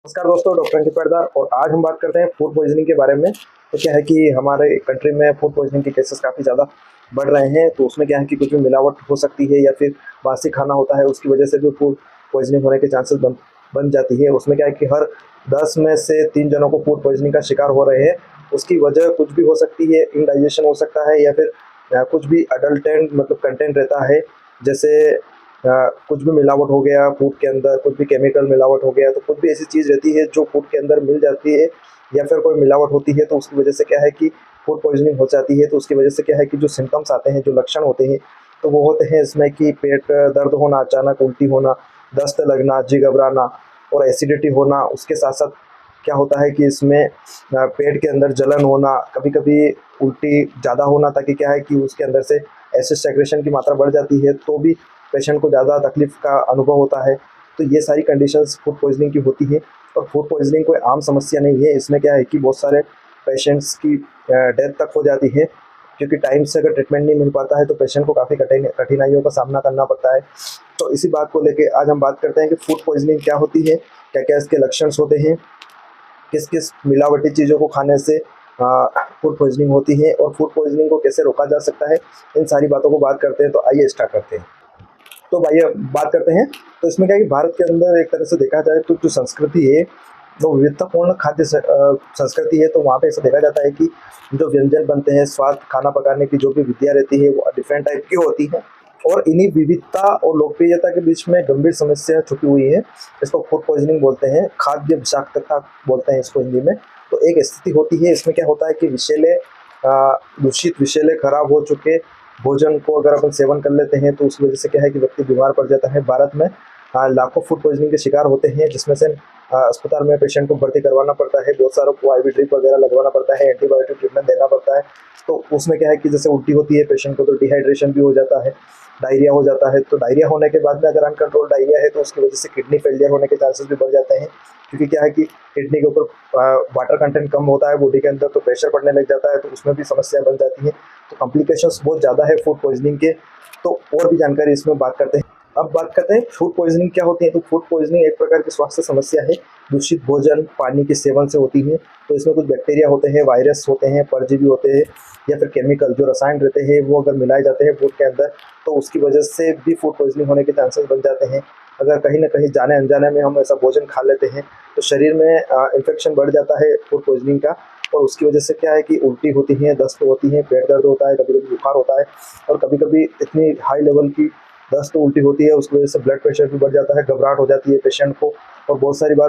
नमस्कार दोस्तों, डॉक्टर अंकित परदार। और आज हम बात करते हैं फूड पॉइजनिंग के बारे में। तो क्या है कि हमारे कंट्री में फूड पॉइजनिंग के केसेस काफ़ी ज़्यादा बढ़ रहे हैं। तो उसमें क्या है कि कुछ भी मिलावट हो सकती है या फिर बासी खाना होता है, उसकी वजह से भी फूड पॉइजनिंग होने के चांसेस बन जाती है। उसमें क्या है कि हर 10 में से 3 जनों को फूड पॉइजनिंग का शिकार हो रहे हैं। उसकी वजह कुछ भी हो सकती है, इंडाइजेशन हो सकता है या फिर कुछ भी अडल्टेंट मतलब कंटेंट रहता है। जैसे कुछ भी मिलावट हो गया फूड के अंदर, कुछ भी केमिकल मिलावट हो गया, तो कुछ भी ऐसी चीज़ रहती है जो फूड के अंदर मिल जाती है या फिर कोई मिलावट होती है, तो उसकी वजह से क्या है कि फूड पॉइजनिंग हो जाती है। तो उसकी वजह से क्या है कि जो सिम्टम्स आते हैं, जो लक्षण होते हैं, तो वो होते हैं इसमें कि पेट दर्द होना, अचानक उल्टी होना, दस्त लगना, जी घबराना और एसिडिटी होना। उसके साथ साथ क्या होता है कि इसमें पेट के अंदर जलन होना, कभी कभी उल्टी ज़्यादा होना, ताकि क्या है कि उसके अंदर से एसिड सेक्रेशन की मात्रा बढ़ जाती है, तो भी पेशेंट को ज़्यादा तकलीफ का अनुभव होता है। तो ये सारी कंडीशंस फूड पॉइजनिंग की होती है। और फूड पॉइजनिंग कोई आम समस्या नहीं है। इसमें क्या है कि बहुत सारे पेशेंट्स की डेथ तक हो जाती है, क्योंकि टाइम से अगर ट्रीटमेंट नहीं मिल पाता है तो पेशेंट को काफ़ी कठिनाइयों का सामना करना पड़ता है। तो इसी बात को लेके आज हम बात करते हैं कि फूड पॉइजनिंग क्या होती है, क्या क्या इसके लक्षण होते हैं, किस किस मिलावटी चीज़ों को खाने से फूड पॉइजनिंग होती है और फूड पॉइजनिंग को कैसे रोका जा सकता है। इन सारी बातों को बात करते हैं। तो आइए स्टार्ट करते हैं। तो भाई अब बात करते हैं। तो इसमें क्या है कि भारत के अंदर एक तरह से देखा जाए तो जो संस्कृति है वो विविधतापूर्ण संस्कृति है। तो वहाँ पे ऐसा देखा जाता है कि जो व्यंजन बनते हैं, स्वाद खाना पकाने की जो भी विधियाँ रहती है वो डिफरेंट टाइप की होती है। और इन्हीं विविधता और लोकप्रियता के बीच में गंभीर समस्या छुपी हुई है। इसको फूड पॉइजनिंग बोलते हैं, खाद्य विषाक्तता बोलते हैं इसको हिंदी में। तो एक स्थिति होती है, इसमें क्या होता है कि दूषित विषैले खराब हो चुके भोजन को अगर अपन सेवन कर लेते हैं तो उस वजह से क्या है कि व्यक्ति बीमार पड़ जाता है। भारत में लाखों फूड पॉइजनिंग के शिकार होते हैं, जिसमें से अस्पताल में पेशेंट को भर्ती करवाना पड़ता है, बहुत सारों को आईवी ड्रिप वगैरह लगवाना पड़ता है, एंटीबायोटिक ट्रीटमेंट देना पड़ता है। तो उसमें क्या है कि जैसे उल्टी होती है पेशेंट को तो डिहाइड्रेशन भी हो जाता है, डायरिया हो जाता है। तो डायरिया होने के बाद में अगर अनकंट्रोल डायरिया है तो उसकी वजह से किडनी फेलियर होने के चांसेस भी बढ़ जाते हैं, क्योंकि क्या है कि किडनी के ऊपर वाटर कंटेंट कम होता है बॉडी के अंदर, तो प्रेशर पड़ने लग जाता है, तो उसमें भी समस्या बन जाती है। तो कॉम्प्लिकेशंस बहुत ज़्यादा है फूड पॉइजनिंग के। तो और भी जानकारी इसमें बात करते हैं। अब बात करते हैं फूड पॉइजनिंग क्या होती है। तो फूड पॉइजनिंग एक प्रकार की स्वास्थ्य समस्या है, दूषित भोजन पानी के सेवन से होती है। तो इसमें कुछ बैक्टीरिया होते हैं, वायरस होते हैं, परजीवी होते हैं या फिर केमिकल जो रसायन रहते हैं वो अगर मिलाए जाते हैं फूड के अंदर, तो उसकी वजह से भी फूड पॉइजनिंग होने के चांसेस बन जाते हैं। अगर कहीं ना कहीं जाने अनजाने में हम ऐसा भोजन खा लेते हैं तो शरीर में इन्फेक्शन बढ़ जाता है फूड पॉइजनिंग का। और उसकी वजह से क्या है कि उल्टी होती है, दस्त होती है, पेट दर्द होता है, कभी कभी बुखार होता है और कभी कभी इतनी हाई लेवल की दस्त उल्टी होती है उसकी वजह से ब्लड प्रेशर भी बढ़ जाता है, घबराहट हो जाती है पेशेंट को। और बहुत सारी बार